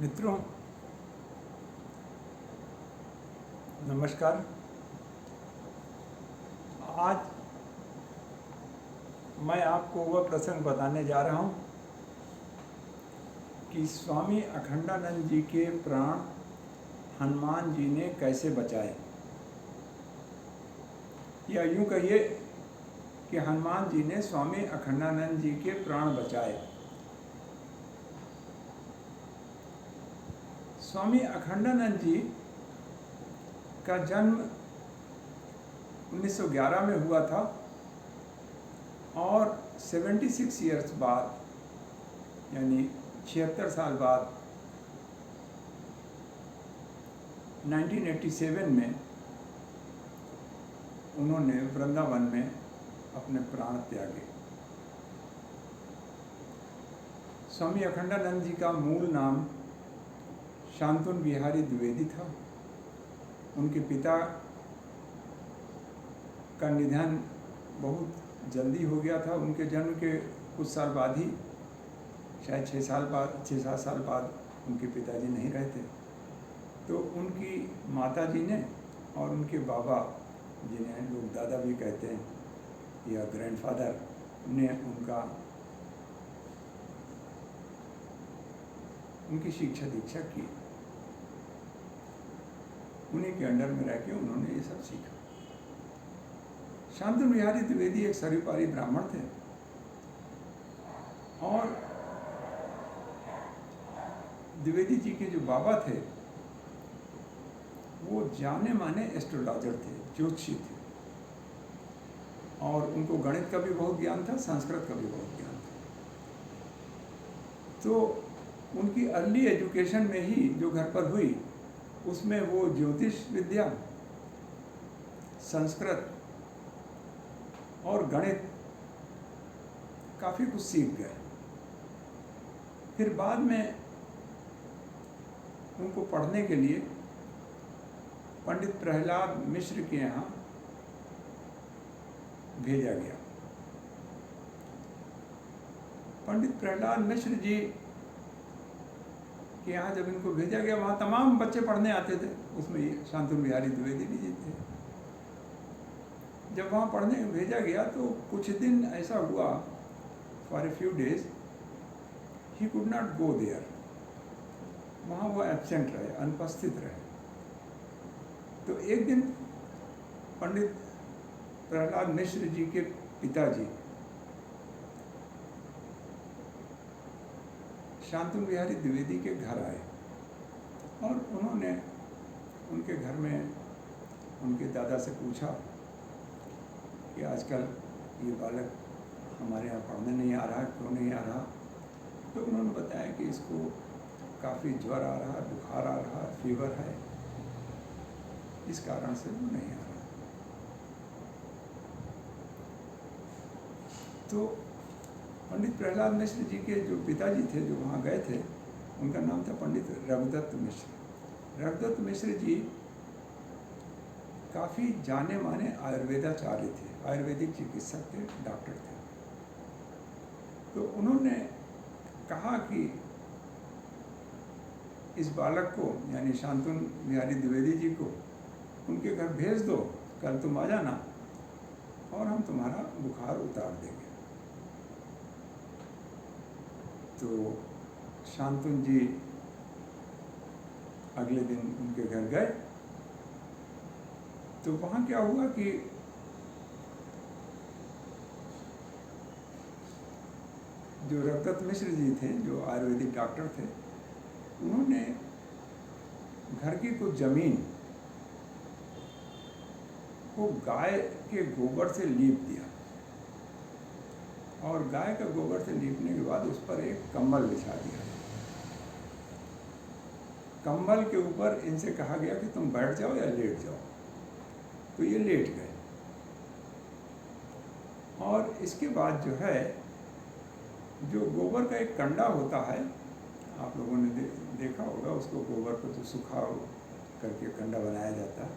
मित्रों, नमस्कार। आज मैं आपको वह प्रसंग बताने जा रहा हूँ कि स्वामी अखंडानंद जी के प्राण हनुमान जी ने कैसे बचाए, या यूँ कहिए कि हनुमान जी ने स्वामी अखंडानंद जी के प्राण बचाए। स्वामी अखंडानंद जी का जन्म 1911 में हुआ था और 76 ईयर्स बाद, यानी 76 साल बाद 1987 में उन्होंने वृंदावन में अपने प्राण त्यागे। स्वामी अखंडानंद जी का मूल नाम शांतनु बिहारी द्विवेदी था। उनके पिता का निधन बहुत जल्दी हो गया था। उनके जन्म के कुछ साल बाद ही, शायद 6-7 साल बाद उनके पिताजी नहीं रहे थे। तो उनकी माताजी ने और उनके बाबा, जिन्हें लोग दादा भी कहते हैं या ग्रैंडफादर, ने उनकी शिक्षा दीक्षा की। उन्हीं के अंडर में रह के उन्होंने ये सब सीखा। शांतनु बिहारी द्विवेदी एक सर्वपारी ब्राह्मण थे और द्विवेदी जी के जो बाबा थे वो जाने माने एस्ट्रोलॉजर थे, ज्योतिषी थे, और उनको गणित का भी बहुत ज्ञान था, संस्कृत का भी बहुत ज्ञान था। तो उनकी अर्ली एजुकेशन में ही जो घर पर हुई, उसमें वो ज्योतिष विद्या, संस्कृत और गणित काफ़ी कुछ सीख गए। फिर बाद में उनको पढ़ने के लिए पंडित प्रहलाद मिश्र के यहाँ भेजा गया। पंडित प्रहलाद मिश्र जी के यहाँ जब इनको भेजा गया, वहाँ तमाम बच्चे पढ़ने आते थे, उसमें शांतनु बिहारी द्विवेदी भी जी थे। जब वहाँ पढ़ने भेजा गया तो कुछ दिन ऐसा हुआ, for a few days he could not go there. वहाँ वो एब्सेंट रहे, अनुपस्थित रहे। तो एक दिन पंडित प्रहलाद मिश्र जी के पिताजी शांतनु बिहारी द्विवेदी के घर आए और उन्होंने उनके घर में उनके दादा से पूछा कि आजकल ये बालक हमारे यहाँ पढ़ने नहीं आ रहा, क्यों नहीं आ रहा। तो उन्होंने बताया कि इसको काफ़ी ज्वर आ रहा है, बुखार आ रहा है, फीवर है, इस कारण से वो नहीं आ रहा। तो पंडित प्रहलाद मिश्र जी के जो पिताजी थे, जो वहाँ गए थे, उनका नाम था पंडित रघुदत्त मिश्र। रघुदत्त मिश्र जी काफ़ी जाने माने आयुर्वेदाचार्य थे, आयुर्वेदिक चिकित्सक थे, डॉक्टर थे। तो उन्होंने कहा कि इस बालक को, यानी शांतनु बिहारी द्विवेदी जी को, उनके घर भेज दो, कल तुम आ जाना और हम तुम्हारा बुखार उतार देंगे। तो शांतनु जी अगले दिन उनके घर गए। तो वहाँ क्या हुआ कि जो रघुदत्त मिश्र जी थे, जो आयुर्वेदिक डॉक्टर थे, उन्होंने घर की कुछ जमीन को गाय के गोबर से लीप दिया और गाय का गोबर से लीपने के बाद उस पर एक कंबल बिछा दिया। कंबल के ऊपर इनसे कहा गया कि तुम बैठ जाओ या लेट जाओ। तो ये लेट गए और इसके बाद जो है, जो गोबर का एक कंडा होता है, आप लोगों ने देखा होगा, उसको गोबर को जो सुखा करके कंडा बनाया जाता है,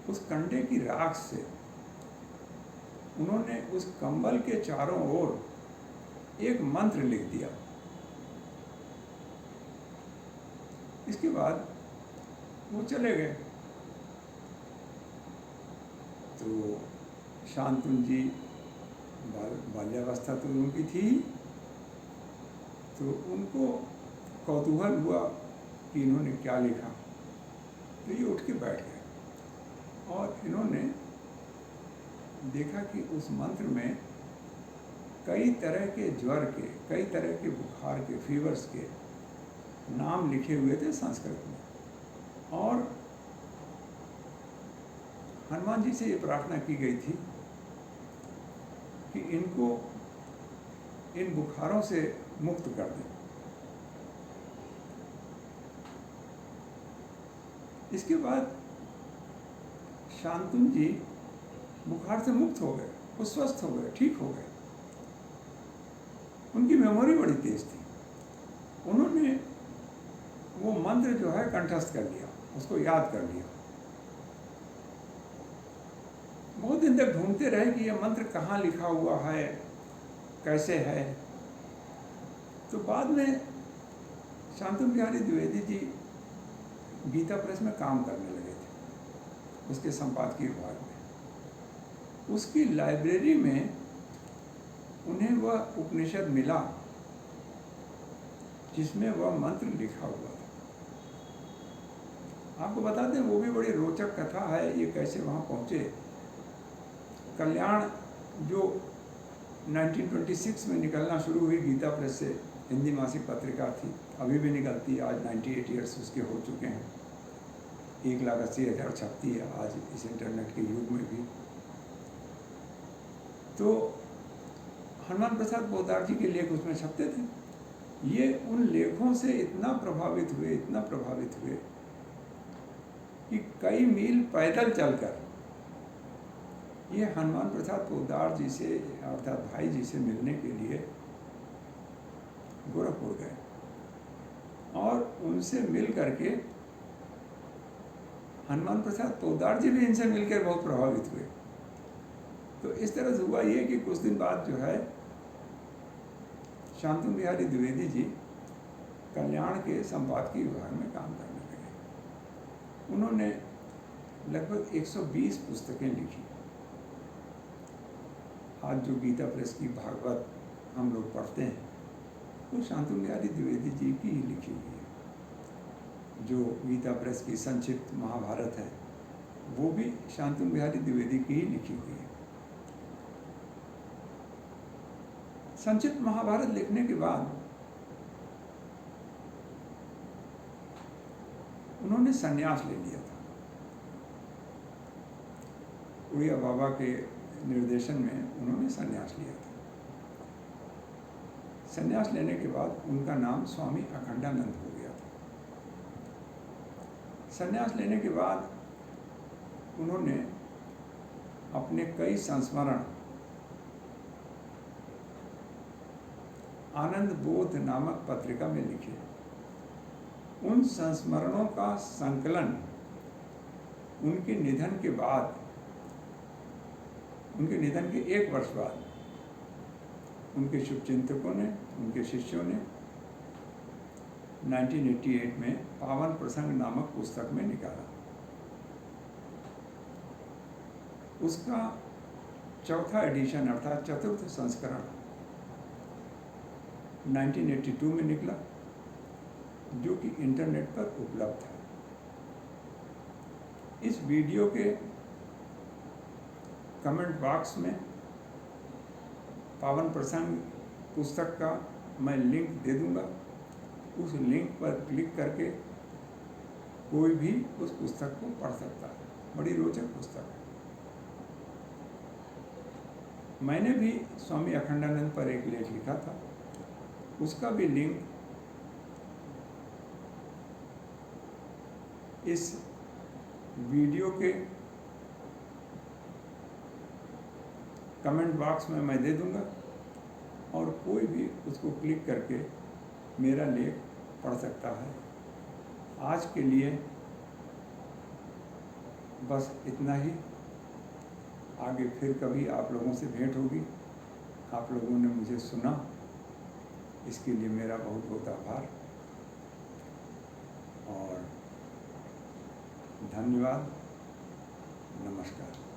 उस कंडे की राख से उन्होंने उस कंबल के चारों ओर एक मंत्र लिख दिया इसके बाद वो चले गए। तो शांतनु जी बाल्यावस्था तो उनकी थी, तो उनको कौतूहल हुआ कि इन्होंने क्या लिखा। तो ये उठ के बैठ गए और इन्होंने देखा कि उस मंत्र में कई तरह के ज्वर के, कई तरह के बुखार के, फीवर्स के नाम लिखे हुए थे संस्कृत में। और हनुमान जी से ये प्रार्थना की गई थी कि इनको इन बुखारों से मुक्त कर दें। इसके बाद शांतनु जी बुखार से मुक्त हो गए, वो स्वस्थ हो गए, ठीक हो गए। उनकी मेमोरी बड़ी तेज थी। उन्होंने वो मंत्र जो है कंठस्थ कर लिया, उसको याद कर लिया। बहुत दिन तक ढूंढते रहे कि यह मंत्र कहाँ लिखा हुआ है, कैसे है। तो बाद में शांतनु बिहारी द्विवेदी जी गीता प्रेस में काम करने लगे थे, उसके संपादकीय विभाग में। उसकी लाइब्रेरी में उन्हें वह उपनिषद मिला जिसमें वह मंत्र लिखा हुआ था। आपको बता दें, वो भी बड़ी रोचक कथा है, ये कैसे वहाँ पहुँचे। कल्याण जो 1926 में निकलना शुरू हुई गीता प्रेस से, हिंदी मासिक पत्रिका थी, अभी भी निकलती है। आज 98 ईयर्स उसके हो चुके हैं। 1,80,000 छपती है आज इस इंटरनेट के युग में भी। तो हनुमान प्रसाद पोद्दार जी के लेख उसमें छपते थे। ये उन लेखों से इतना प्रभावित हुए, इतना प्रभावित हुए कि कई मील पैदल चलकर ये हनुमान प्रसाद पोद्दार जी से, अर्थात भाई जी से मिलने के लिए गोरखपुर गए और उनसे मिल करके हनुमान प्रसाद पोद्दार जी भी इनसे मिलकर बहुत प्रभावित हुए। तो इस तरह से हुआ ये कि कुछ दिन बाद जो है शांतनु बिहारी द्विवेदी जी कल्याण के संपादकीय विभाग में काम करने लगे। उन्होंने लगभग 120 पुस्तकें लिखी। आज जो गीता प्रेस की भागवत हम लोग पढ़ते हैं वो शांतनु बिहारी द्विवेदी जी की ही लिखी हुई है। जो गीता प्रेस की संक्षिप्त महाभारत है वो भी शांतनु बिहारी द्विवेदी की ही लिखी हुई है। संक्षिप्त महाभारत लिखने के बाद उन्होंने संन्यास ले लिया था। उड़िया बाबा के निर्देशन में उन्होंने संन्यास लिया था। संन्यास लेने के बाद उनका नाम स्वामी अखंडानंद हो गया था। संन्यास लेने के बाद उन्होंने अपने कई संस्मरण आनंद बोध नामक पत्रिका में लिखे। उन संस्मरणों का संकलन उनके निधन के बाद, उनके निधन के 1 वर्ष बाद उनके शुभचिंतकों ने, उनके शिष्यों ने 1988 में पावन प्रसंग नामक पुस्तक में निकाला। उसका 4था एडिशन अर्थात 4th संस्करण 1982 में निकला, जो कि इंटरनेट पर उपलब्ध है। इस वीडियो के कमेंट बॉक्स में पावन प्रसंग पुस्तक का मैं लिंक दे दूंगा। उस लिंक पर क्लिक करके कोई भी उस पुस्तक को पढ़ सकता है। बड़ी रोचक पुस्तक है। मैंने भी स्वामी अखंडानंद पर एक लेख लिखा था, उसका भी लिंक इस वीडियो के कमेंट बॉक्स में मैं दे दूंगा और कोई भी उसको क्लिक करके मेरा लेख पढ़ सकता है। आज के लिए बस इतना ही। आगे फिर कभी आप लोगों से भेंट होगी। आप लोगों ने मुझे सुना, इसके लिए मेरा बहुत बहुत आभार। और धन्यवाद, नमस्कार।